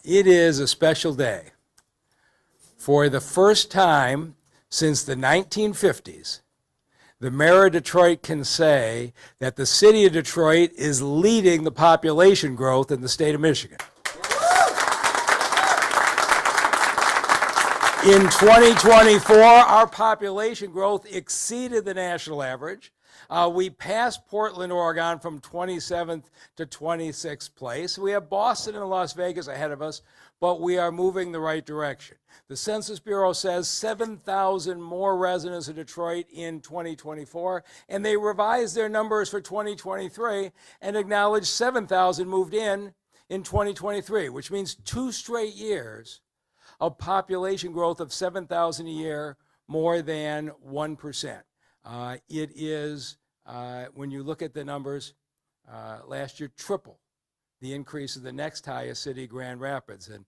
It is a special day. For the first time since the 1950s, the mayor of Detroit can say that the city of Detroit is leading the population growth in the state of Michigan. In 2024, our population growth exceeded the national average. We passed Portland, Oregon from 27th to 26th place. We have Boston and Las Vegas ahead of us, but we are moving the right direction. The Census Bureau says 7,000 more residents of Detroit in 2024, and they revised their numbers for 2023 and acknowledged 7,000 moved in 2023, which means 2 straight years of population growth of 7,000 a year, more than 1%. It is, when you look at the numbers, last year triple the increase of the next highest city, Grand Rapids. And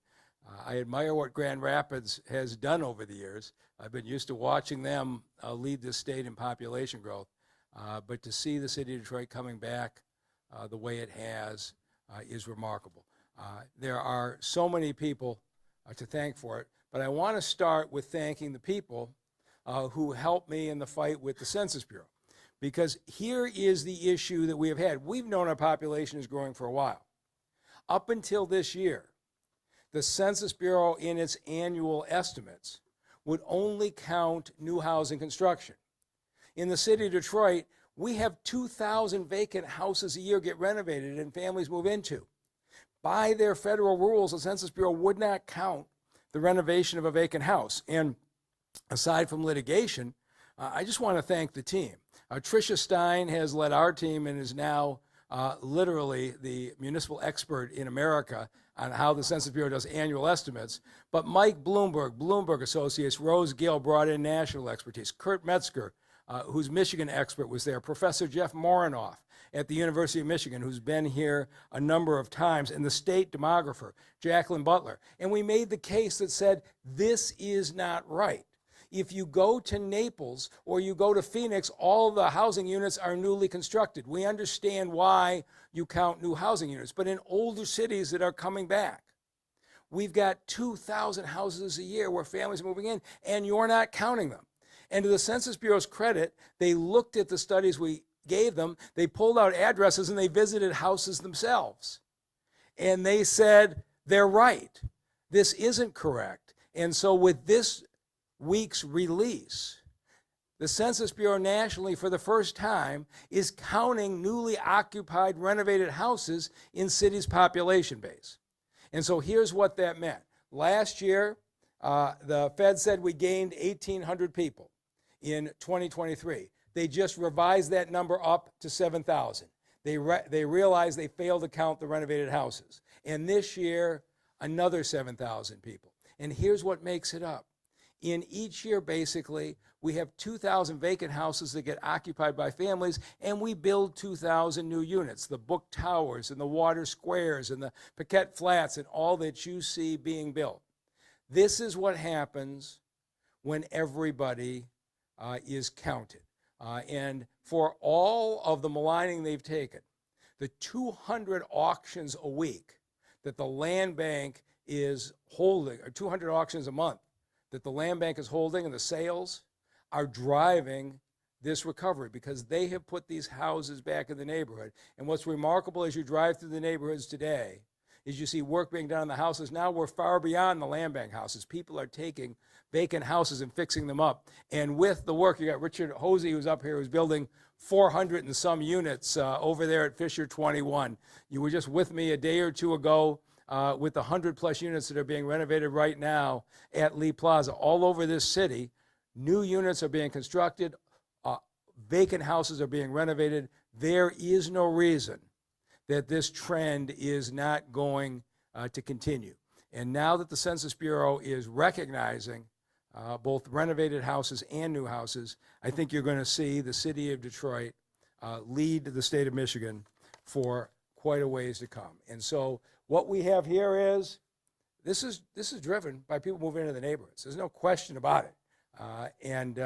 I admire what Grand Rapids has done over the years. I've been used to watching them lead this state in population growth. But to see the city of Detroit coming back the way it has is remarkable. There are so many people to thank for it, but I want to start with thanking the people who helped me in the fight with the Census Bureau, because here is the issue that we have had. We've known our population is growing for a while. Up until this year, the Census Bureau in its annual estimates would only count new housing construction. In the city of Detroit, we have 2,000 vacant houses a year get renovated and families move into. By their federal rules, the Census Bureau would not count the renovation of a vacant house. And aside from litigation, I just want to thank the team. Tricia Stein has led our team and is now literally the municipal expert in America on how the Census Bureau does annual estimates. But Mike Bloomberg, Bloomberg Associates, Rose Gill brought in national expertise. Kurt Metzger, who's Michigan expert, was there. Professor Jeff Morinoff at the University of Michigan, who's been here a number of times, and the state demographer, Jacqueline Butler. And we made the case that said, this is not right. If you go to Naples or you go to Phoenix, all the housing units are newly constructed. We understand why you count new housing units, but in older cities that are coming back, we've got 2,000 houses a year where families are moving in, and you're not counting them. And to the Census Bureau's credit, they looked at the studies we gave them, they pulled out addresses, and they visited houses themselves. And they said, they're right. This isn't correct. And so with this week's release, the Census Bureau nationally, for the first time, is counting newly occupied, renovated houses in cities' population base. And so here's what that meant. Last year, the Fed said we gained 1,800 people in 2023. They just revised that number up to 7,000. They realized they failed to count the renovated houses. And this year, another 7,000 people. And here's what makes it up. In each year, basically, we have 2,000 vacant houses that get occupied by families, and we build 2,000 new units, the Book Towers and the Water Squares and the Paquette Flats and all that you see being built. This is what happens when everybody is counted. And for all of the maligning they've taken, the 200 auctions a week that the land bank is holding, or 200 auctions a month that the land bank is holding, and the sales are driving this recovery because they have put these houses back in the neighborhood. And what's remarkable as you drive through the neighborhoods today is you see work being done on the houses. Now we're far beyond the land bank houses. People are taking vacant houses and fixing them up. And with the work, you got Richard Hosey, who's up here, who's building 400 and some units over there at Fisher 21. You were just with me a day or two ago with the 100+ units that are being renovated right now at Lee Plaza. All over this city, new units are being constructed, vacant houses are being renovated. There is no reason that this trend is not going to continue. And now that the Census Bureau is recognizing both renovated houses and new houses, I think you're going to see the city of Detroit lead the state of Michigan for quite a ways to come. And so what we have here is, this is driven by people moving into the neighborhoods. There's no question about it. And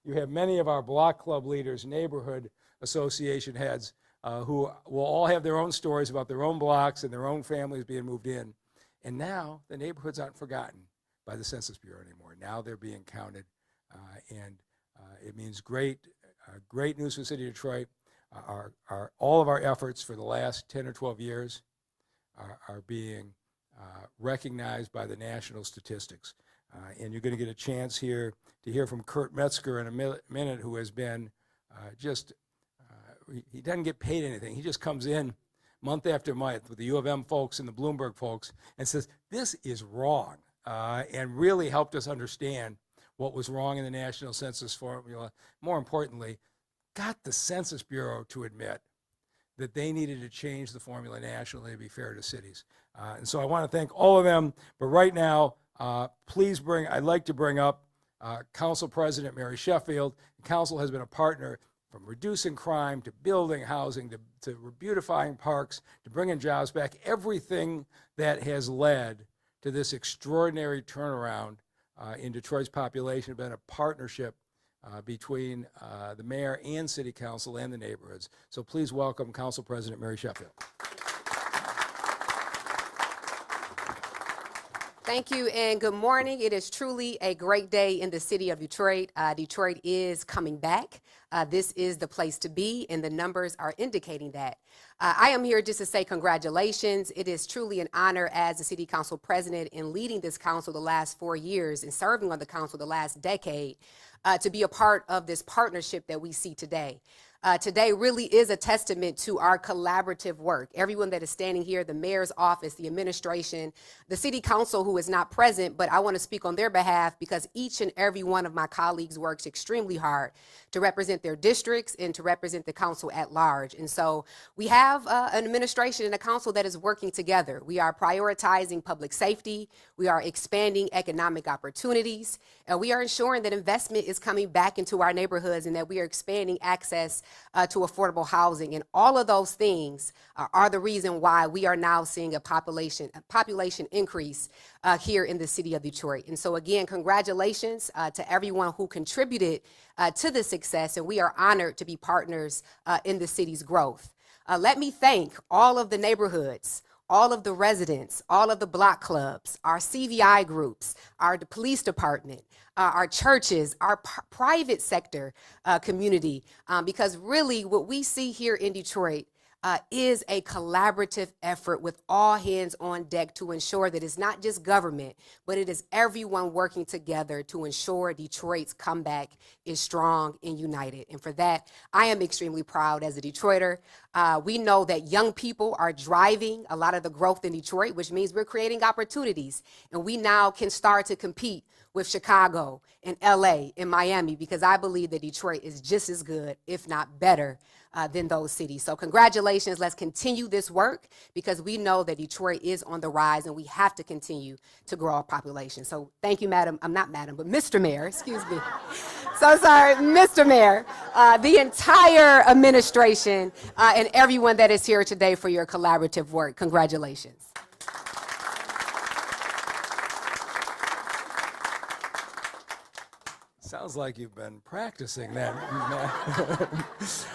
you have many of our block club leaders, neighborhood association heads, who will all have their own stories about their own blocks and their own families being moved in. And now the neighborhoods aren't forgotten by the Census Bureau anymore. Now they're being counted, and it means great news for the city of Detroit. All of our efforts for the last 10 or 12 years are being recognized by the national statistics. And you're going to get a chance here to hear from Kurt Metzger in a minute, who has been he doesn't get paid anything. He just comes in month after month with the U of M folks and the Bloomberg folks and says, this is wrong, and really helped us understand what was wrong in the national census formula. More importantly, got the Census Bureau to admit that they needed to change the formula nationally to be fair to cities. And so I want to thank all of them. But right now, I'd like to bring up Council President Mary Sheffield. Council has been a partner from reducing crime to building housing to beautifying parks to bringing jobs back, everything that has led to this extraordinary turnaround in Detroit's population has been a partnership between the mayor and city council and the neighborhoods. So please welcome Council President Mary Sheffield. Thank you and good morning. It is truly a great day in the city of Detroit. Detroit is coming back. This is the place to be, and the numbers are indicating that. I am here just to say congratulations. It is truly an honor as the city council president in leading this council the last 4 years and serving on the council the last decade to be a part of this partnership that we see today. Today really is a testament to our collaborative work. Everyone that is standing here, the mayor's office, the administration, the city council who is not present, but I want to speak on their behalf because each and every one of my colleagues works extremely hard to represent their districts and to represent the council at large. And so we have an administration and a council that is working together. We are prioritizing public safety. We are expanding economic opportunities. And we are ensuring that investment is coming back into our neighborhoods and that we are expanding access to affordable housing. And all of those things are the reason why we are now seeing a population increase here in the city of Detroit. And so again, congratulations to everyone who contributed to the success, and we are honored to be partners in the city's growth. Let me thank all of the neighborhoods, all of the residents, all of the block clubs, our CVI groups, our police department, our churches, our private sector community, because really what we see here in Detroit is a collaborative effort with all hands on deck to ensure that it's not just government, but it is everyone working together to ensure Detroit's comeback is strong and united. And for that, I am extremely proud as a Detroiter. We know that young people are driving a lot of the growth in Detroit, which means we're creating opportunities. And we now can start to compete with Chicago and LA and Miami, because I believe that Detroit is just as good, if not better, than those cities. So congratulations. Let's continue this work because we know that Detroit is on the rise and we have to continue to grow our population. So thank you, Madam. I'm not Madam, but Mr. Mayor, excuse me. So sorry, Mr. Mayor, the entire administration and everyone that is here today for your collaborative work. Congratulations. Sounds like you've been practicing that.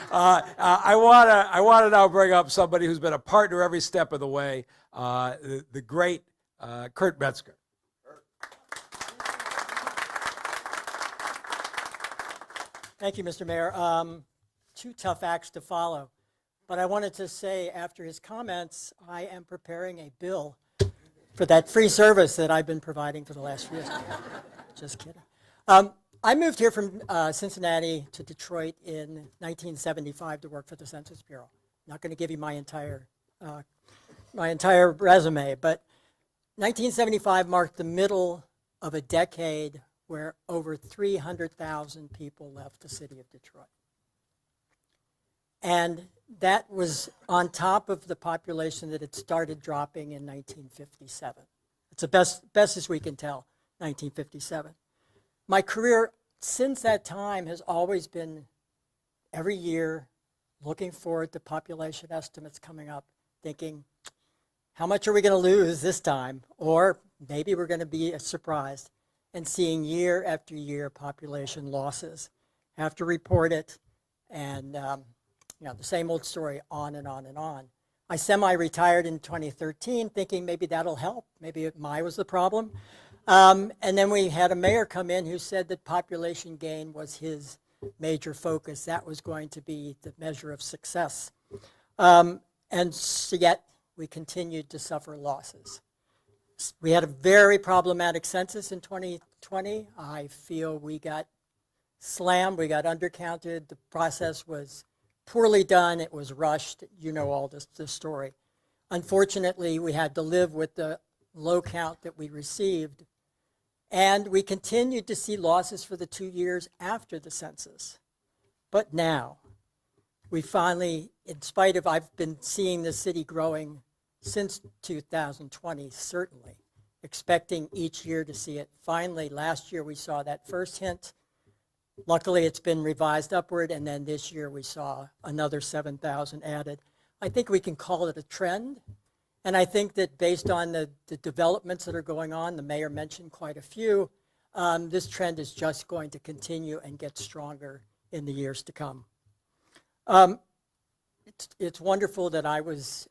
I want to now bring up somebody who's been a partner every step of the way, the great Kurt Metzger. Thank you, Mr. Mayor. 2 tough acts to follow, but I wanted to say after his comments, I am preparing a bill for that free service that I've been providing for the last few years. Just kidding. I moved here from Cincinnati to Detroit in 1975 to work for the Census Bureau. I'm not going to give you my entire resume, but 1975 marked the middle of a decade where over 300,000 people left the city of Detroit. And that was on top of the population that had started dropping in 1957. It's the best as we can tell, 1957. My career since that time has always been every year looking forward to population estimates coming up, thinking, how much are we going to lose this time? Or maybe we're going to be surprised, and seeing year after year population losses. Have to report it, and the same old story on and on and on. I semi-retired in 2013 thinking maybe that'll help. Maybe I was the problem. And then we had a mayor come in who said that population gain was his major focus. That was going to be the measure of success. And so yet we continued to suffer losses. We had a very problematic census in 2020. I feel we got slammed, we got undercounted, the process was poorly done, it was rushed, you know all this story. Unfortunately, we had to live with the low count that we received, and we continued to see losses for the 2 years after the census. But now, we finally, in spite of, I've been seeing the city growing since 2020, certainly, expecting each year to see it. Finally, last year we saw that first hint. Luckily, it's been revised upward, and then this year we saw another 7,000 added. I think we can call it a trend, and I think that based on the developments that are going on, the mayor mentioned quite a few, this trend is just going to continue and get stronger in the years to come. It's wonderful that I was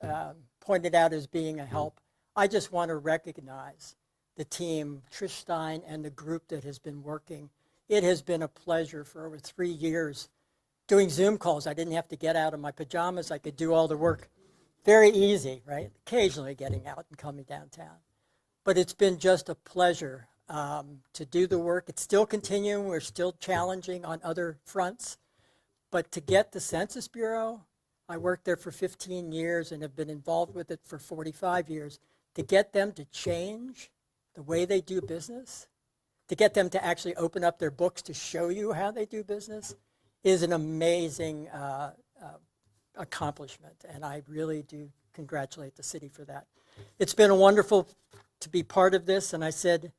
pointed out as being a help. I just want to recognize the team, Trish Stein, and the group that has been working. It has been a pleasure for over 3 years doing Zoom calls. I didn't have to get out of my pajamas. I could do all the work. Very easy, right? Occasionally getting out and coming downtown. But it's been just a pleasure to do the work. It's still continuing. We're still challenging on other fronts. But to get the Census Bureau, I worked there for 15 years and have been involved with it for 45 years. To get them to change the way they do business, to get them to actually open up their books to show you how they do business is an amazing accomplishment, and I really do congratulate the city for that. It's been wonderful to be part of this, and I said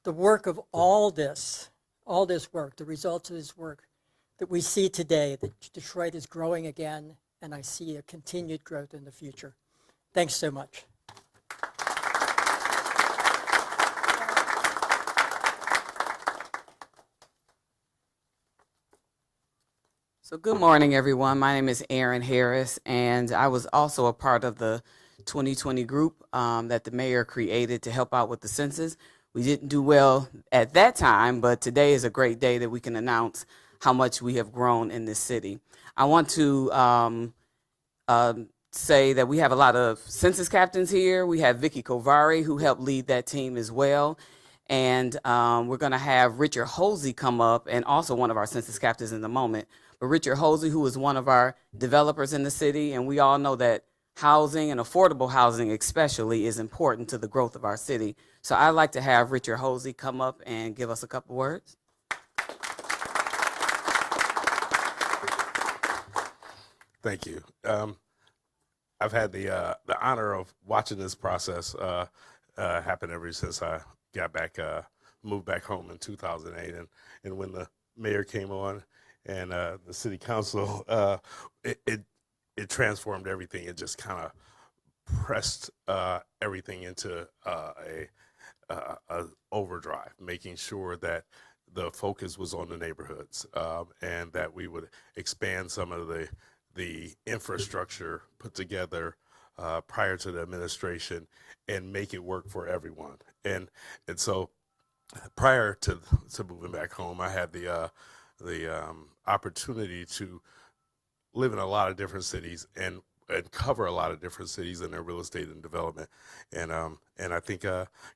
the work of all this work, the results of this work that we see today, that Detroit is growing again, and I see a continued growth in the future. Thanks so much. So good morning, everyone. My name is Erin Harris, and I was also a part of the 2020 group that the mayor created to help out with the census. We didn't do well at that time, but today is a great day that we can announce how much we have grown in this city. I want to say that we have a lot of census captains here. We have Vicky Kovari, who helped lead that team as well. And we're going to have Richard Holsey come up, and also one of our census captains in a moment. But Richard Holsey, who is one of our developers in the city, and we all know that housing and affordable housing especially is important to the growth of our city. So I'd like to have Richard Holsey come up and give us a couple words. Thank you. I've had the honor of watching this process happen ever since I got back, moved back home in 2008, and when the mayor came on and the city council, it transformed everything. It just kind of pressed everything into a overdrive, making sure that the focus was on the neighborhoods and that we would expand some of the infrastructure put together prior to the administration and make it work for everyone. And so prior to moving back home, I had the opportunity to live in a lot of different cities and cover a lot of different cities in their real estate and development. And I think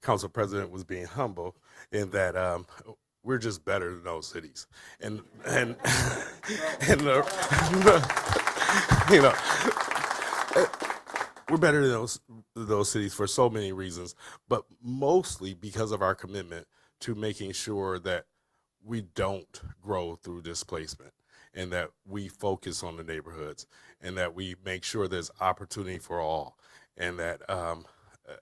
Council President was being humble in that we're just better than those cities. And you know, we're better than those cities for so many reasons, but mostly because of our commitment to making sure that we don't grow through displacement, and that we focus on the neighborhoods, and that we make sure there's opportunity for all, and that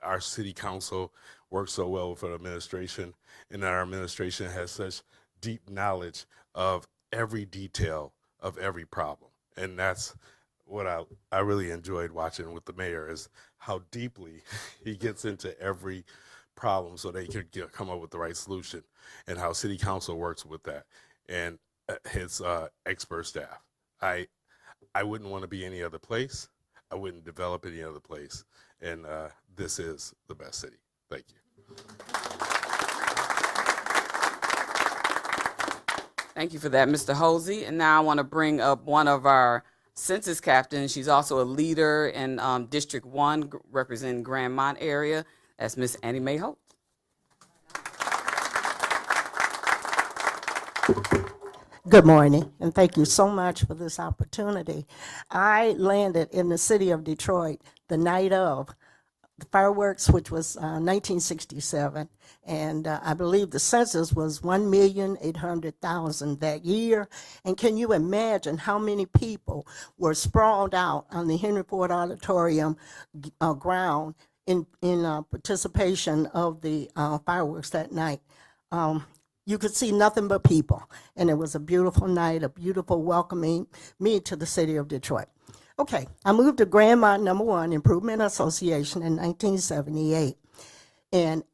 our city council works so well with our administration, and that our administration has such deep knowledge of every detail of every problem. And that's what I really enjoyed watching with the mayor, is how deeply he gets into every problem so they could come up with the right solution, and how city council works with that, and his expert staff. I wouldn't want to be any other place. I wouldn't develop any other place. And this is the best city. Thank you. Thank you for that, Mr. Hosey. And now I want to bring up one of our census captains. She's also a leader in District 1, representing Grandmont area. That's Miss Annie Mae Holt. Good morning, and thank you so much for this opportunity. I landed in the city of Detroit the night of the fireworks, which was 1967, and I believe the census was 1,800,000 that year. And can you imagine how many people were sprawled out on the Henry Ford Auditorium ground in participation of the fireworks that night? You could see nothing but people, and it was a beautiful night, a beautiful welcoming me to the city of Detroit. Okay, I moved to Grandmont No. 1 Improvement Association in 1978, and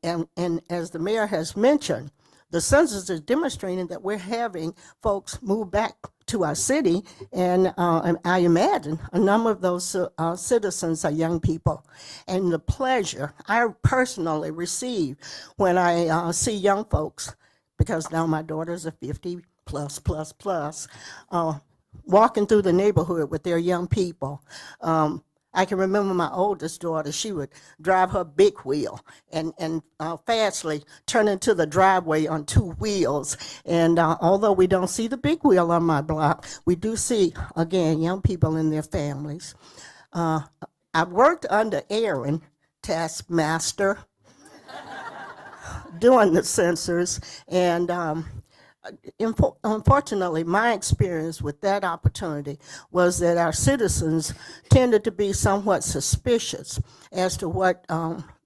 as the mayor has mentioned, the census is demonstrating that we're having folks move back to our city, and I imagine a number of those citizens are young people. And the pleasure I personally receive when I see young folks, because now my daughters are 50 plus, walking through the neighborhood with their young people. I can remember my oldest daughter, she would drive her big wheel and fastly turn into the driveway on 2 wheels. And although we don't see the big wheel on my block, we do see, again, young people and their families. I worked under Aaron, taskmaster, doing the census, and unfortunately, my experience with that opportunity was that our citizens tended to be somewhat suspicious as to what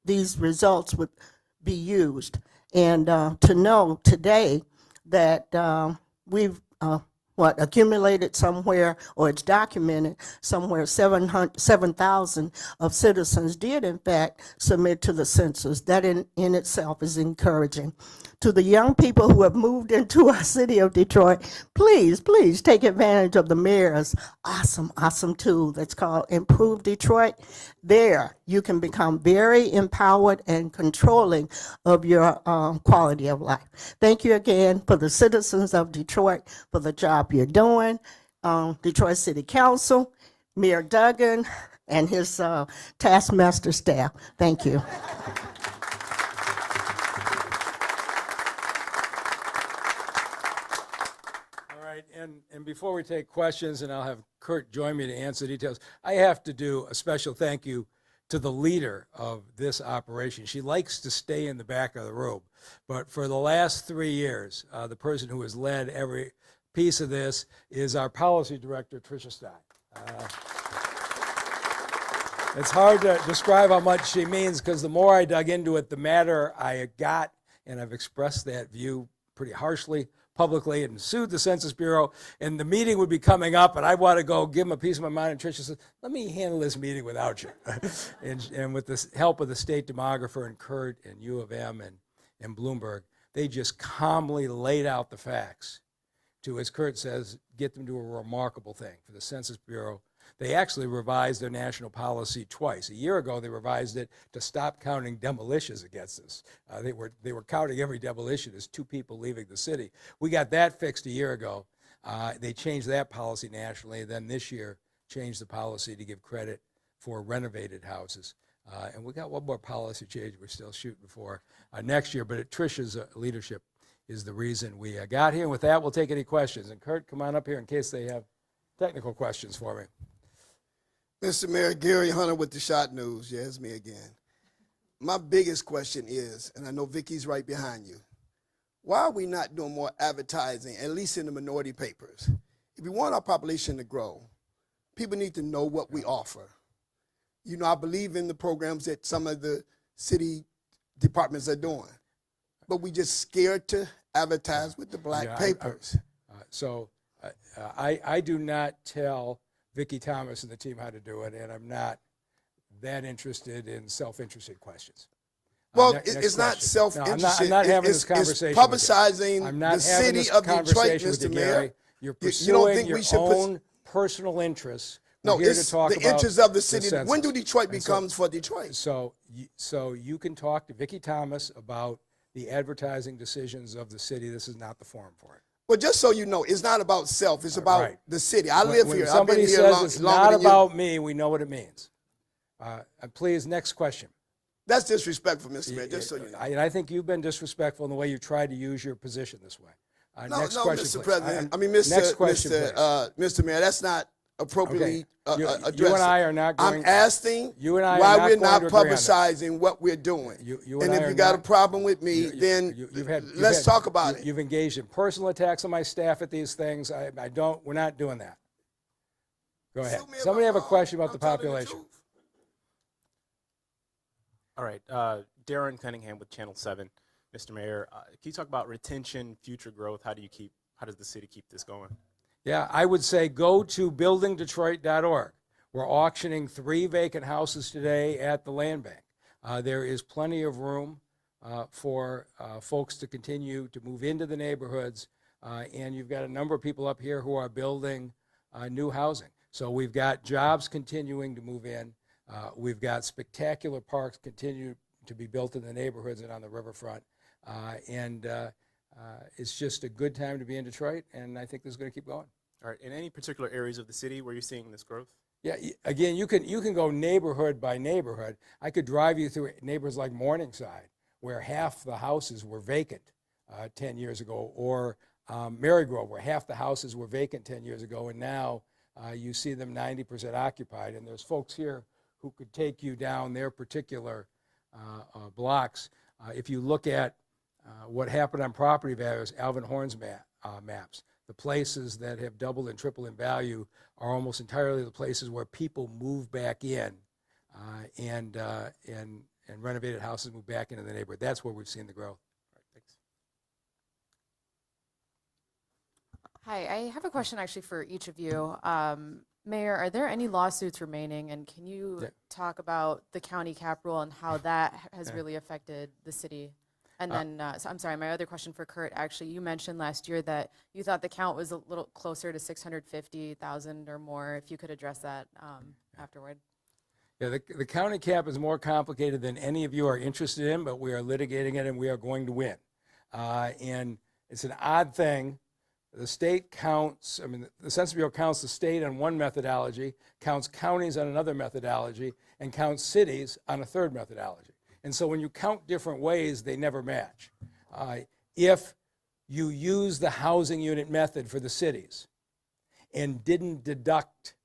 these results would be used. And to know today that we've accumulated somewhere, or it's documented somewhere, 7,000 of citizens did in fact submit to the census. That in itself is encouraging. To the young people who have moved into our city of Detroit, please take advantage of the mayor's awesome tool that's called Improve Detroit. There, you can become very empowered and controlling of your quality of life. Thank you again for the citizens of Detroit for the job you're doing. Detroit City Council, Mayor Duggan, and his taskmaster staff. Thank you. And before we take questions, and I'll have Kurt join me to answer details, I have to do a special thank you to the leader of this operation. She likes to stay in the back of the room, but for the last 3 years, the person who has led every piece of this is our policy director, Tricia Stein. It's hard to describe how much she means, because the more I dug into it, the madder I got, and I've expressed that view pretty harshly publicly and sued the Census Bureau, and the meeting would be coming up, and I want to go give them a piece of my mind, and Tricia says, let me handle this meeting without you. and with the help of the state demographer and Kurt and U of M and Bloomberg, they just calmly laid out the facts to, as Kurt says, get them to a remarkable thing. For the Census Bureau, they actually revised their national policy twice. A year ago, they revised it to stop counting demolitions against us. They were counting every demolition as 2 people leaving the city. We got that fixed a year ago. They changed that policy nationally. Then this year, changed the policy to give credit for renovated houses. And we got one more policy change we're still shooting for next year. But Tricia's leadership is the reason we got here. And with that, we'll take any questions. And Kurt, come on up here in case they have technical questions for me. Mr. Mayor, Gary Hunter with the Shot News. Yeah, it's me again. My biggest question is, and I know Vicky's right behind you, why are we not doing more advertising, at least in the minority papers? If we want our population to grow, people need to know what we offer. You know, I believe in the programs that some of the city departments are doing, but we just scared to advertise with the black papers. I do not tell Vicki Thomas and the team how to do it, and I'm not that interested in self-interested questions. Well, it's not self-interested. No, I'm not having this conversation. It's publicizing I'm not the city of Detroit, Mr. Mayor. You're pursuing your own personal interests No, We're here to it's talk the about interest of the the city. census. When do Detroit And becomes for Detroit? So you can talk to Vicki Thomas about the advertising decisions of the city. This is not the forum for it. Well, just so you know, it's not about self. It's about right. the city. I live When here. I've somebody been here says longer it's not than you. about me, we know what it means. Please, next question. That's disrespectful, Mr. Mayor, just so you know. I think you've been disrespectful in the way you tried to use your position this way. No, next no, question, Mr. please. President. I mean, Next question, please. Mr. Mayor, that's not appropriately addressed. You and I are not going. I'm asking You and I are why not we're going not to agree on this. publicizing what we're doing. You and and I if are you got a not- problem with me, then let's talk about it. You've engaged in personal attacks on my staff at these things. I don't. We're not doing that. Go ahead. Sue me if Somebody I'm have a wrong. question about I'm the telling population. truth. All right, Darren Cunningham with Channel 7. Mr. Mayor, can you talk about retention, future growth? How does the city keep this going? Yeah, I would say go to buildingdetroit.org. We're auctioning 3 vacant houses today at the land bank. There is plenty of room for folks to continue to move into the neighborhoods, and you've got a number of people up here who are building new housing. So we've got jobs continuing to move in. We've got spectacular parks continue to be built in the neighborhoods and on the riverfront. It's just a good time to be in Detroit, and I think this is going to keep going. All right, in any particular areas of the city where you're seeing this growth? Yeah, again, you can go neighborhood by neighborhood. I could drive you through neighborhoods like Morningside, where half the houses were vacant 10 years ago, or Marygrove, where half the houses were vacant 10 years ago, and now you see them 90% occupied. And there's folks here who could take you down their particular blocks. If you look at what happened on property values, Alvin Horn's maps, the places that have doubled and tripled in value are almost entirely the places where people move back in and renovated houses move back into the neighborhood. That's where we've seen the growth. All right, thanks. Hi, I have a question actually for each of you. Mayor, are there any lawsuits remaining, and can you talk about the county cap rule and how that has really affected the city? And then, so I'm sorry, my other question for Kurt, actually, you mentioned last year that you thought the count was a little closer to 650,000 or more. If you could address that afterward. Yeah, the county cap is more complicated than any of you are interested in, but we are litigating it and we are going to win. And it's an odd thing. The state counts, the Census Bureau counts the state on one methodology, counts counties on another methodology, and counts cities on a third methodology. And so when you count different ways, they never match. If you use the housing unit method for the cities and didn't deduct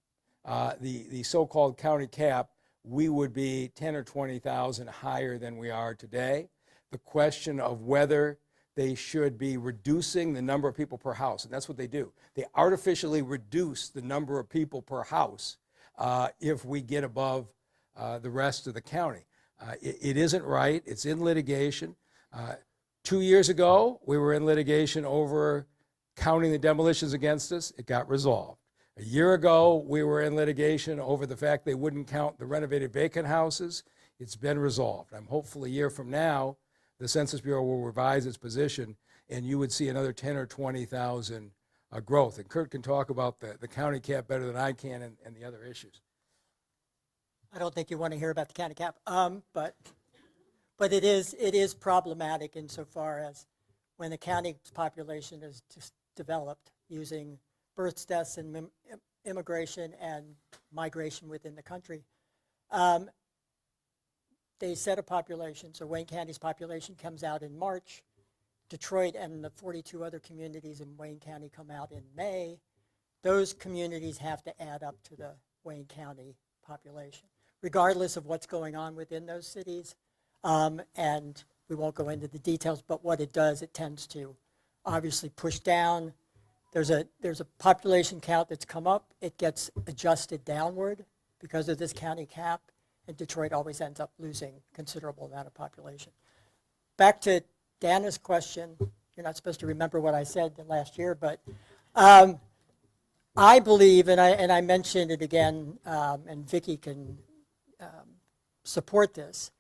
the so-called county cap, we would be 10 or 20,000 higher than we are today. The question of whether they should be reducing the number of people per house, and that's what they do. They artificially reduce the number of people per house if we get above the rest of the county. It isn't right. It's in litigation. 2 years ago, we were in litigation over counting the demolitions against us. It got resolved. A year ago, we were in litigation over the fact they wouldn't count the renovated vacant houses. It's been resolved. I'm hopeful a year from now, the Census Bureau will revise its position, and you would see another 10 or 20,000 growth. And Kurt can talk about the county cap better than I can and the other issues. I don't think you want to hear about the county cap, but it is problematic insofar as when the county's population is just developed using births, deaths, and immigration and migration within the country. They set a population, so Wayne County's population comes out in March. Detroit and the 42 other communities in Wayne County come out in May. Those communities have to add up to the Wayne County population, regardless of what's going on within those cities. And we won't go into the details, but what it does, it tends to obviously push down. There's a population count that's come up. It gets adjusted downward because of this county cap, and Detroit always ends up losing a considerable amount of population. Back to Dana's question, you're not supposed to remember what I said last year, but I believe, and I mentioned it again, and Vicki can support this,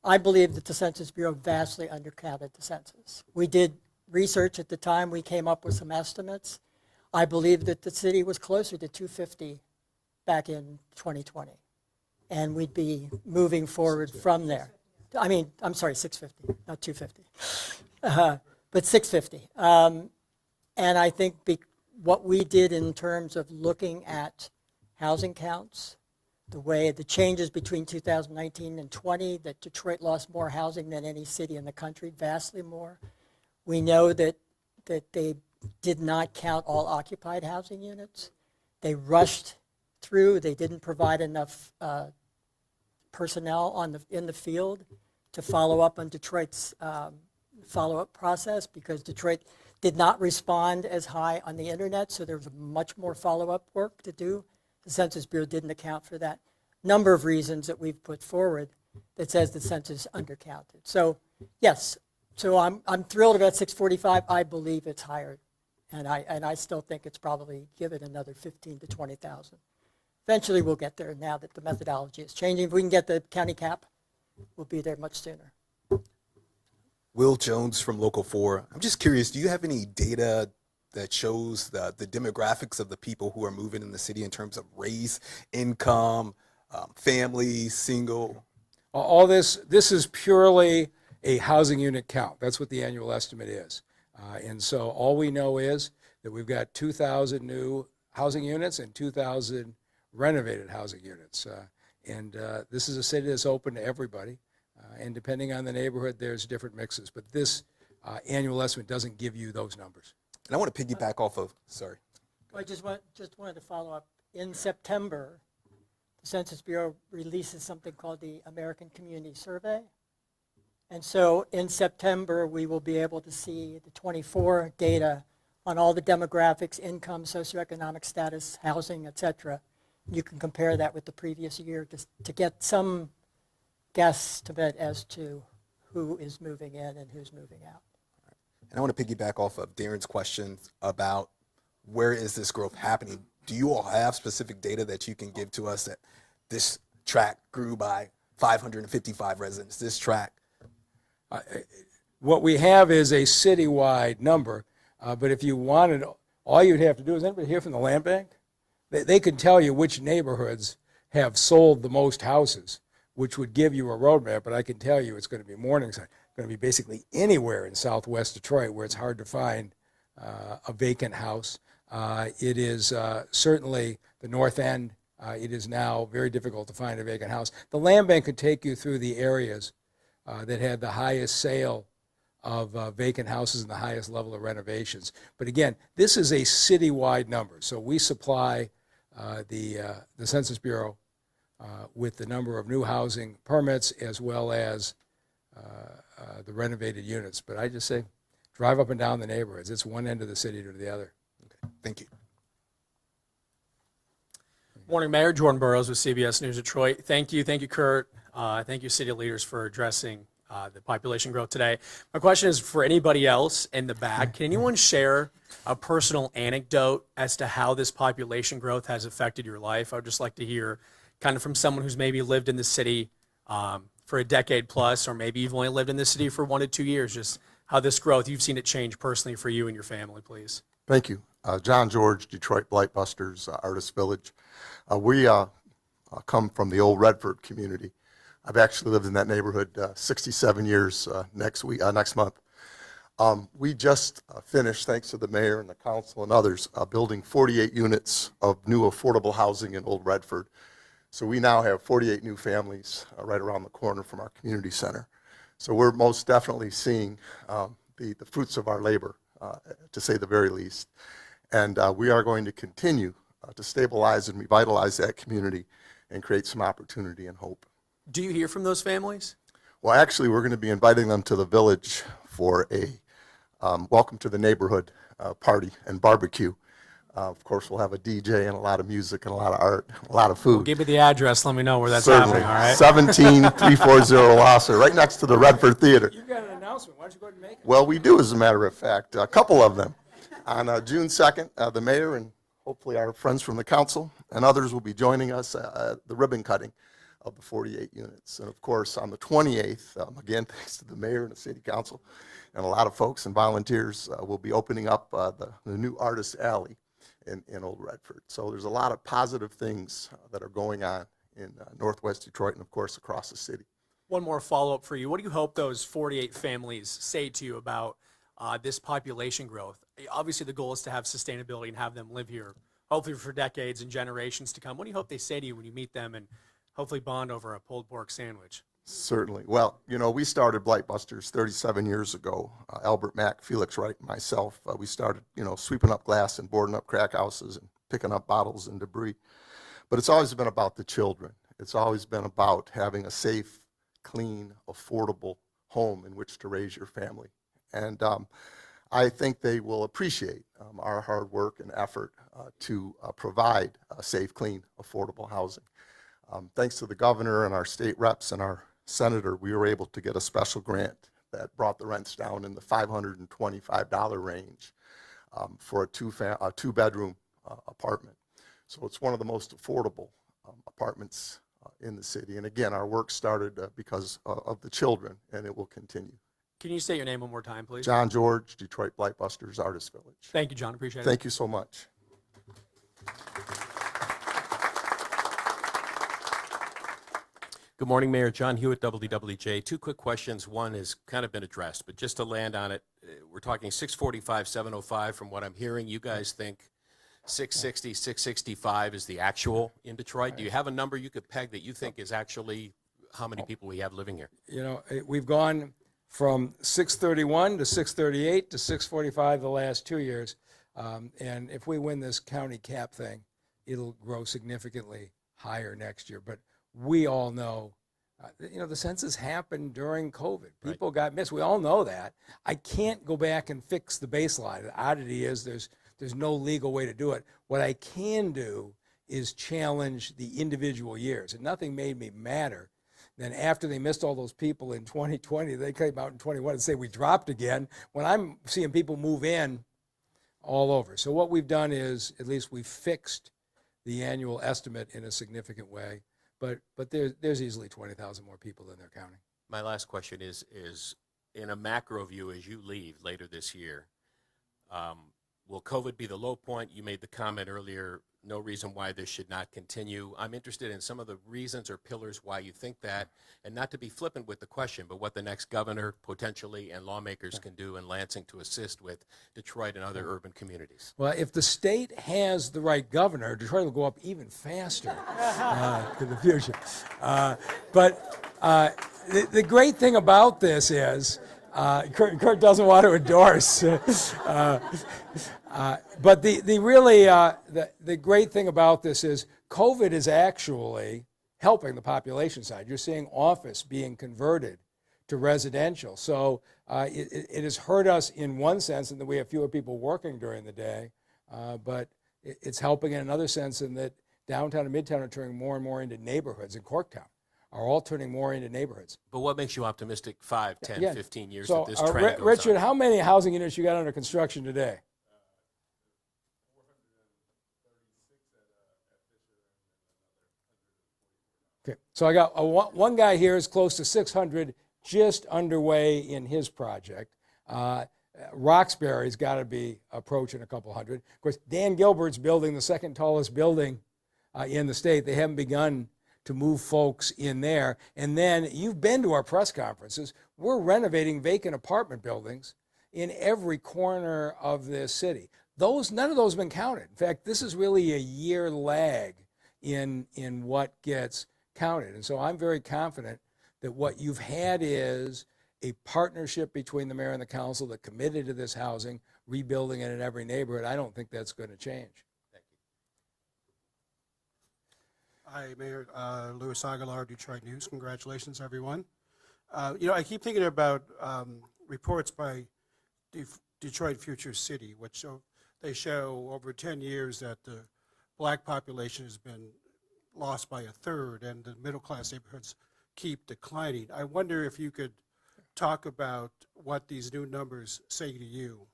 I believe that the Census Bureau vastly undercounted the census. We did research at the time. We came up with some estimates. I believe that the city was closer to 250 back in 2020. And we'd be moving forward from there. I'm sorry, 650, not 250, but 650. And I think what we did in terms of looking at housing counts, the changes between 2019 and 20, that Detroit lost more housing than any city in the country, vastly more. We know that they did not count all occupied housing units. They rushed through. They didn't provide enough personnel in the field to follow up on Detroit's follow-up process, because Detroit did not respond as high on the internet, so there was much more follow-up work to do. The Census Bureau didn't account for that. Number of reasons that we've put forward that says the census undercounted. So yes, so I'm thrilled about 645. I believe it's higher, and I still think it's probably give it another 15 to 20,000. Eventually we'll get there now that the methodology is changing. If we can get the county cap, we'll be there much sooner. Will Jones from Local 4. I'm just curious, do you have any data that shows the demographics of the people who are moving in the city in terms of race, income, family, single? All this is purely a housing unit count. That's what the annual estimate is. And so all we know is that we've got 2,000 new housing units and 2,000 renovated housing units. This is a city that's open to everybody. And depending on the neighborhood, there's different mixes. But this annual estimate doesn't give you those numbers. And I want to piggyback off of, sorry. I just wanted to follow up. In September, the Census Bureau releases something called the American Community Survey. And so in September, we will be able to see the 24 data on all the demographics, income, socioeconomic status, housing, et cetera. You can compare that with the previous year to get some guesstimate as to who is moving in and who's moving out. And I want to piggyback off of Darren's question about where is this growth happening. Do you all have specific data that you can give to us that this tract grew by 555 residents, this tract? What we have is a citywide number, but if you wanted, all you'd have to do, is anybody here from the land bank? They can tell you which neighborhoods have sold the most houses, which would give you a roadmap, but I can tell you it's going to be Morningside, going to be basically anywhere in southwest Detroit where it's hard to find a vacant house. It is certainly the north end. It is now very difficult to find a vacant house. The land bank could take you through the areas that had the highest sale of vacant houses and the highest level of renovations. But again, this is a citywide number. So we supply the Census Bureau with the number of new housing permits as well as the renovated units. But I just say, drive up and down the neighborhoods. It's one end of the city to the other. Okay, thank you. Morning, Mayor. Jordan Burroughs with CBS News Detroit. Thank you, Kurt. Thank you, city leaders, for addressing the population growth today. My question is for anybody else in the back. Can anyone share a personal anecdote as to how this population growth has affected your life? I would just like to hear kind of from someone who's maybe lived in the city for a decade plus, or maybe you've only lived in the city for 1 to 2 years, just how this growth, you've seen it change personally for you and your family, please. Thank you. John George, Detroit Blightbusters, Artist Village. We come from the old Redford community. I've actually lived in that neighborhood 67 years next month. We just finished, thanks to the mayor and the council and others, building 48 units of new affordable housing in Old Redford. So we now have 48 new families right around the corner from our community center. So we're most definitely seeing the fruits of our labor, to say the very least. And we are going to continue to stabilize and revitalize that community and create some opportunity and hope. Do you hear from those families? Well, actually, we're going to be inviting them to the village for a welcome to the neighborhood party and barbecue. Of course, we'll have a DJ and a lot of music and a lot of art, a lot of food. Well, give me the address. Let me know where that's Certainly. happening, all right? 17340 Lasser, right next to the Redford Theater. You've got an announcement. Why don't you go ahead and make it? Well, we do, as a matter of fact, a couple of them. On June 2nd, the mayor and hopefully our friends from the council and others will be joining us at the ribbon cutting of the 48 units. And of course, on the 28th, again, thanks to the mayor and the city council and a lot of folks and volunteers, we'll be opening up the new Artist Alley in Old Redford. So there's a lot of positive things that are going on in Northwest Detroit and, of course, across the city. One more follow-up for you. What do you hope those 48 families say to you about this population growth? Obviously, the goal is to have sustainability and have them live here, hopefully for decades and generations to come. What do you hope they say to you when you meet them and hopefully bond over a pulled pork sandwich? Certainly. Well, you know, we started Blight Busters 37 years ago. Albert Mack, Felix Wright, and myself, we started, you know, sweeping up glass and boarding up crack houses and picking up bottles and debris. But it's always been about the children. It's always been about having a safe, clean, affordable home in which to raise your family. And I think they will appreciate our hard work and effort to provide safe, clean, affordable housing. Thanks to the governor and our state reps and our senator, we were able to get a special grant that brought the rents down in the $525 range for a two-bedroom apartment. So it's one of the most affordable apartments in the city. And again, our work started because of the children, and it will continue. Can you state your name one more time, please? John George, Detroit Blight Busters, Artist Village. Thank you, John. Appreciate it. Thank you so much. Good morning, Mayor. John Hewitt, WWJ. Two quick questions. One has kind of been addressed, but just to land on it, we're talking 645, 705. From what I'm hearing, you guys think 660, 665 is the actual in Detroit. Do you have a number you could peg that you think is actually how many people we have living here? You know, we've gone from 631 to 638 to 645 the last 2 years. And if we win this county cap thing, it'll grow significantly higher next year. But we all know, you know, the census happened during COVID. People got missed. We all know that. I can't go back and fix the baseline. The oddity is there's no legal way to do it. What I can do is challenge the individual years. And nothing made me madder than after they missed all those people in 2020, they came out in 21 and say we dropped again, when I'm seeing people move in all over. So what we've done is at least we've fixed the annual estimate in a significant way. But there's easily 20,000 more people in their county. My last question is in a macro view, as you leave later this year, will COVID be the low point? You made the comment earlier, no reason why this should not continue. I'm interested in some of the reasons or pillars why you think that, and not to be flippant with the question, but what the next governor potentially and lawmakers can do in Lansing to assist with Detroit and other urban communities. Well, if the state has the right governor, Detroit will go up even faster in the future. But the great thing about this is, Kurt doesn't want to endorse. But the great thing about this is COVID is actually helping the population side. You're seeing office being converted to residential. So it has hurt us in one sense in that we have fewer people working during the day, but it's helping in another sense in that downtown and midtown are turning more and more into neighborhoods, and Corktown are all turning more into neighborhoods. But what makes you optimistic 5, 10, Yeah. 15 years So, that this trend goes Richard, on? how many housing units you got under construction today? Okay, so I got one guy here is close to 600 just underway in his project. Roxbury's got to be approaching a couple hundred. Of course, Dan Gilbert's building the second tallest building in the state. They haven't begun to move folks in there. And then you've been to our press conferences. We're renovating vacant apartment buildings in every corner of this city. None of those have been counted. In fact, this is really a year lag in what gets counted. And so I'm very confident that what you've had is a partnership between the mayor and the council that committed to this housing, rebuilding it in every neighborhood. I don't think that's going to change. Hi, Mayor Louis Aguilar, Detroit News. Congratulations, everyone. You know, I keep thinking about reports by Detroit Future City, which they show over 10 years that the black population has been lost by a third, and the middle-class neighborhoods keep declining. I wonder if you could talk about what these new numbers say to you.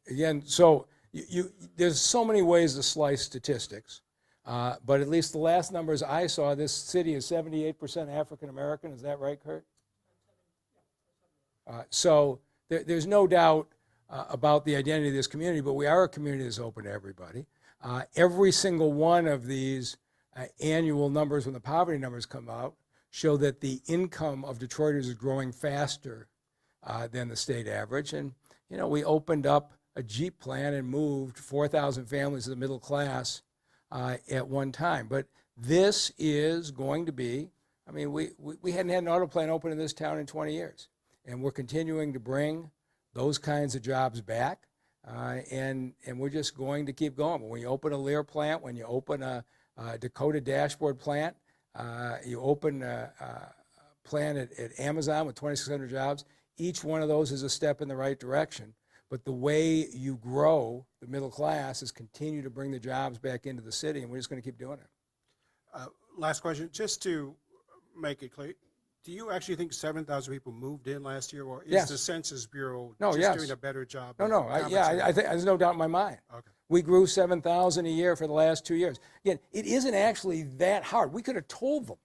Again, so there's so many ways to slice statistics. But at least the last numbers I saw, this city is 78% African American. Is that right, Kurt? So there's no doubt about the identity of this community, but we are a community that's open to everybody. Every single one of these annual numbers, when the poverty numbers come out, show that the income of Detroiters is growing faster than the state average. And, you know, we opened up a Jeep plan and moved 4,000 families to the middle class at one time. But this is going to be, I mean, we hadn't had an auto plant open in this town in 20 years. And we're continuing to bring those kinds of jobs back. And we're just going to keep going. When you open a Lear plant, when you open a Dakota dashboard plant, you open a plant at Amazon with 2,600 jobs, each one of those is a step in the right direction. But the way you grow the middle class is continue to bring the jobs back into the city, and we're just going to keep doing it. Last question, just to make it clear, do you actually think 7,000 people moved in last year, or is Yes. the Census Bureau No, just yes. doing a better job? No, of no, I think there's no doubt in my mind. Okay. We grew 7,000 a year for the last 2 years. Again, it isn't actually that hard. We could have told them,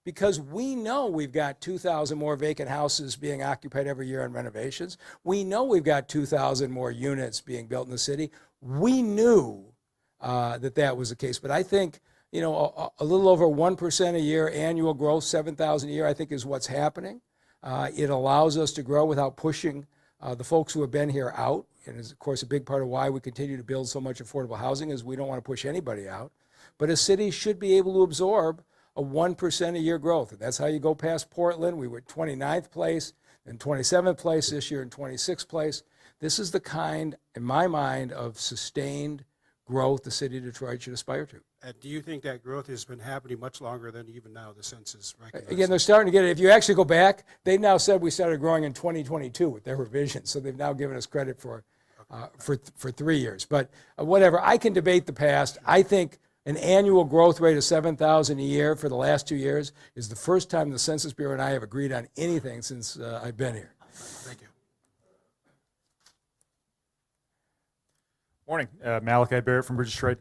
because we know we've got 2,000 more vacant houses being occupied every year on renovations. We know we've got 2,000 more units being built in the city. We knew that was the case. But I think, you know, a little over 1% a year annual growth, 7,000 a year, I think is what's happening. It allows us to grow without pushing the folks who have been here out. And is, of course, a big part of why we continue to build so much affordable housing is we don't want to push anybody out. But a city should be able to absorb a 1% a year growth. And that's how you go past Portland. We were 29th place, then 27th place this year, and 26th place. This is the kind, in my mind, of sustained growth the city of Detroit should aspire to. Do you think that growth has been happening much longer than even now the census recognizes? Again, they're starting to get it. If you actually go back, they've now said we started growing in 2022 with their revision. So they've now given us credit for 3 years. But whatever, I can debate the past. I think an annual growth rate of 7,000 a year for the last 2 years is the first time the Census Bureau and I have agreed on anything since I've been here. Thank you. Morning, Malachi Barrett from Bridge Detroit.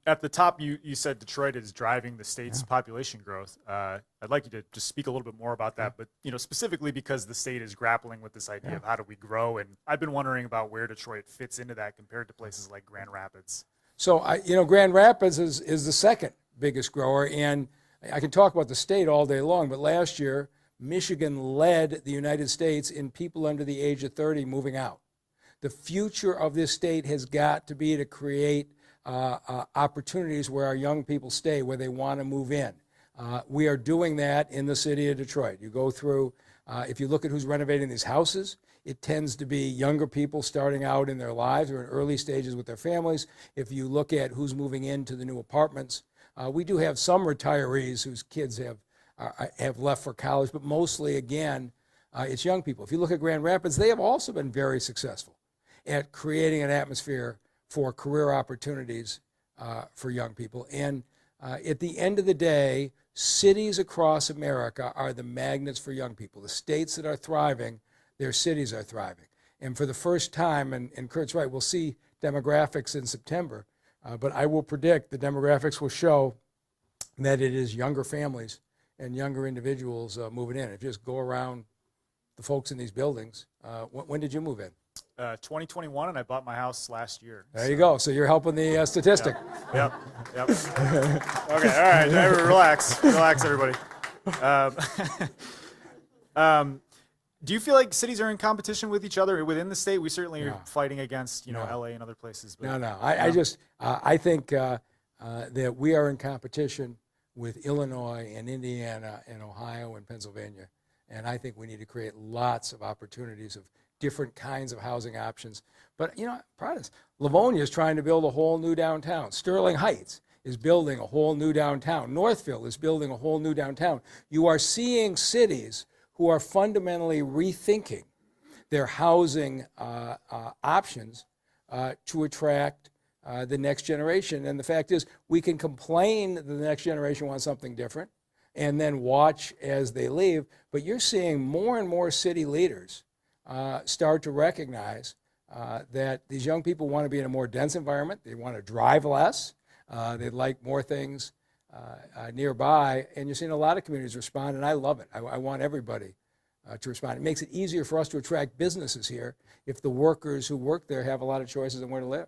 At the top, you said Detroit is driving the state's population growth. I'd like you to just speak a little bit more about that, but you know, specifically because the state is grappling with this idea of how do we grow, and I've been wondering about where Detroit fits into that compared to places like Grand Rapids. So, Grand Rapids is the second biggest grower, and I can talk about the state all day long, but last year, Michigan led the United States in people under the age of 30 moving out. The future of this state has got to be to create opportunities where our young people stay, where they want to move in. We are doing that in the city of Detroit. You go through, if you look at who's renovating these houses, it tends to be younger people starting out in their lives or in early stages with their families. If you look at who's moving into the new apartments, we do have some retirees whose kids have left for college, but mostly, again, it's young people. If you look at Grand Rapids, they have also been very successful at creating an atmosphere for career opportunities for young people. And at the end of the day, cities across America are the magnets for young people. The states that are thriving, their cities are thriving. And for the first time, and Kurt's right, we'll see demographics in September, but I will predict the demographics will show that it is younger families and younger individuals moving in. If you just go around the folks in these buildings, when did you move in? 2021, and I bought my house last year. There you go. So you're helping the statistic. Yep. Okay, all right. Relax, everybody. Do you feel like cities are in competition with each other within the state? We certainly are fighting against, LA and other places. But No. I think that we are in competition with Illinois and Indiana and Ohio and Pennsylvania. And I think we need to create lots of opportunities of different kinds of housing options. But, Providence, Livonia is trying to build a whole new downtown. Sterling Heights is building a whole new downtown. Northville is building a whole new downtown. You are seeing cities who are fundamentally rethinking their housing options to attract the next generation. And the fact is, we can complain that the next generation wants something different and then watch as they leave. But you're seeing more and more city leaders start to recognize that these young people want to be in a more dense environment. They want to drive less. They'd like more things nearby. And you're seeing a lot of communities respond, and I love it. I want everybody to respond. It makes it easier for us to attract businesses here if the workers who work there have a lot of choices on where to live.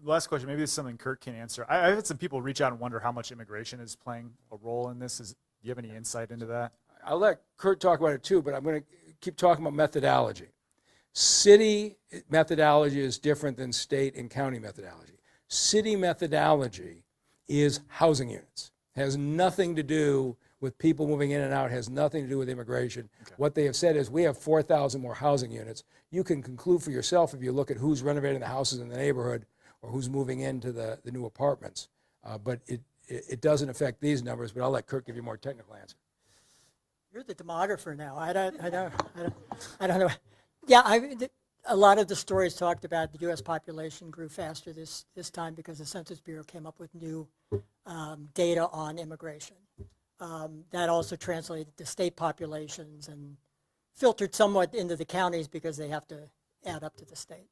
Last question, maybe this is something Kurt can answer. I've had some people reach out and wonder how much immigration is playing a role in this. Do you have any insight into that? I'll let Kurt talk about it too, but I'm going to keep talking about methodology. City methodology is different than state and county methodology. City methodology is housing units. It has nothing to do with people moving in and out, has nothing to do with immigration. Okay. What they have said is we have 4,000 more housing units. You can conclude for yourself if you look at who's renovating the houses in the neighborhood or who's moving into the new apartments. But it doesn't affect these numbers, but I'll let Kurt give you a more technical answer. You're the demographer now. I don't know. Yeah, a lot of the stories talked about the U.S. population grew faster this time because the Census Bureau came up with new data on immigration. That also translated to state populations and filtered somewhat into the counties because they have to add up to the state.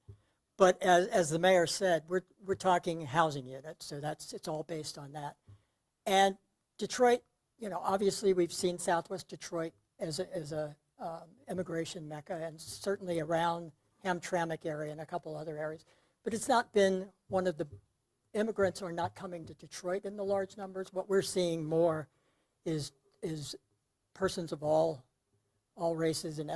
But as the mayor said, we're talking housing units, so it's all based on that. And Detroit, obviously we've seen Southwest Detroit as a immigration mecca, and certainly around Hamtramck area and a couple other areas. But it's not been one of the immigrants are not coming to Detroit in the large numbers. What we're seeing more is persons of all races and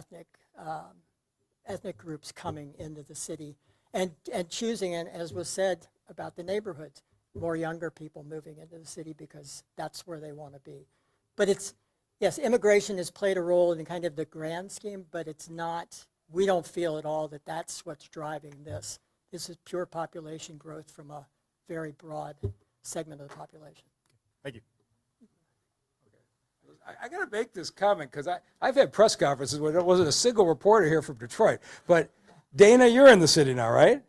ethnic groups coming into the city and choosing, and as was said about the neighborhoods, more younger people moving into the city because that's where they want to be. But yes, immigration has played a role in kind of the grand scheme, but it's not, we don't feel at all that that's what's driving this. This is pure population growth from a very broad segment of the population. Thank you. I got to make this comment because I've had press conferences where there wasn't a single reporter here from Detroit. But Dana, you're in the city now, right?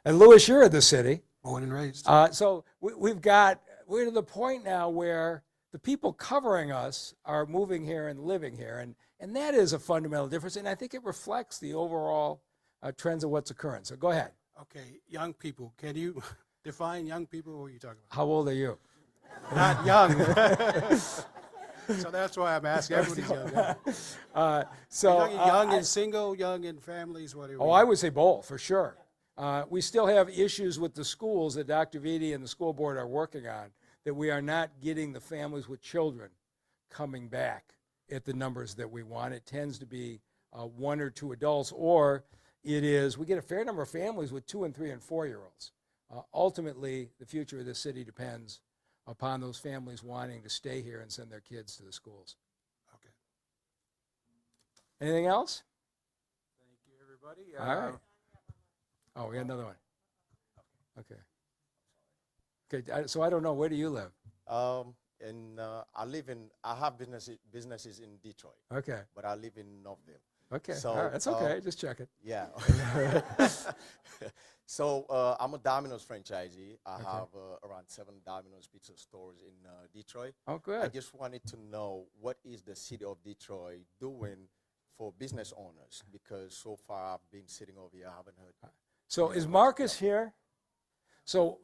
And Louis, you're in the city. Born and raised. So we're to the point now where the people covering us are moving here and living here. And that is a fundamental difference. And I think it reflects the overall trends of what's occurring. So go ahead. Okay, young people. Can you define young people? What are you talking about? How old are you? Not young. So that's why I'm asking. Everybody's young. Young and single, young and families. What are we? I would say both, for sure. We still have issues with the schools that Dr. Vitti and the school board are working on, that we are not getting the families with children coming back at the numbers that we want. It tends to be 1 or 2 adults, or we get a fair number of families with 2 and 3 and 4-year-olds. Ultimately, the future of this city depends upon those families wanting to stay here and send their kids to the schools. Okay. Anything else? Thank you, everybody. All right. Oh, we got another one. Okay, so I don't know. Where do you live? I have businesses in Detroit. Okay. But I live in Northville. Okay, so, all right, that's okay. Just check it. Yeah. So I'm a Domino's franchisee. I have around 7 Domino's pizza stores in Detroit. Oh, good. I just wanted to know, what is the city of Detroit doing for business owners? Because so far I've been sitting over here, I haven't heard. So is Marcus here? So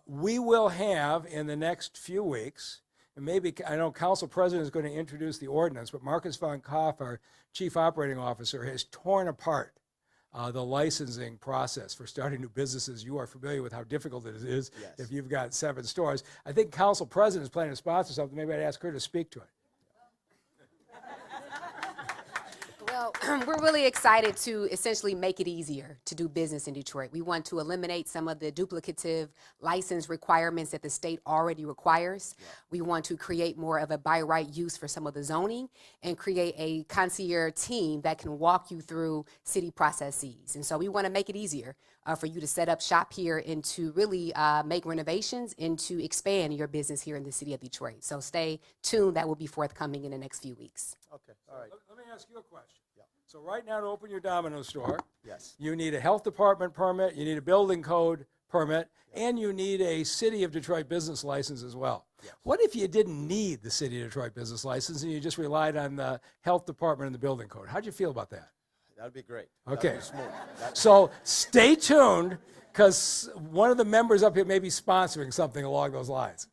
we will have in the next few weeks, and maybe, I know Council President is going to introduce the ordinance, but Marcus von Koff, our Chief Operating Officer, has torn apart the licensing process for starting new businesses. You are familiar with how difficult it is if you've got 7 stores. I think Council President is planning to sponsor something. Maybe I'd ask her to speak to it. Well, we're really excited to essentially make it easier to do business in Detroit. We want to eliminate some of the duplicative license requirements that the state already requires. Yeah. We want to create more of a by right use for some of the zoning and create a concierge team that can walk you through city processes. And so we want to make it easier for you to set up shop here and to really make renovations and to expand your business here in the city of Detroit. So stay tuned. That will be forthcoming in the next few weeks. Okay, all right. Let me ask you a question. So right now, to open your Domino's store, yes, you need a health department permit, you need a building code permit, and you need a City of Detroit business license as well. Yes. What if you didn't need the City of Detroit business license and you just relied on the health department and the building code? How'd you feel about that? That'd be great. Okay. That'd be smooth. So stay tuned, because one of the members up here may be sponsoring something along those lines.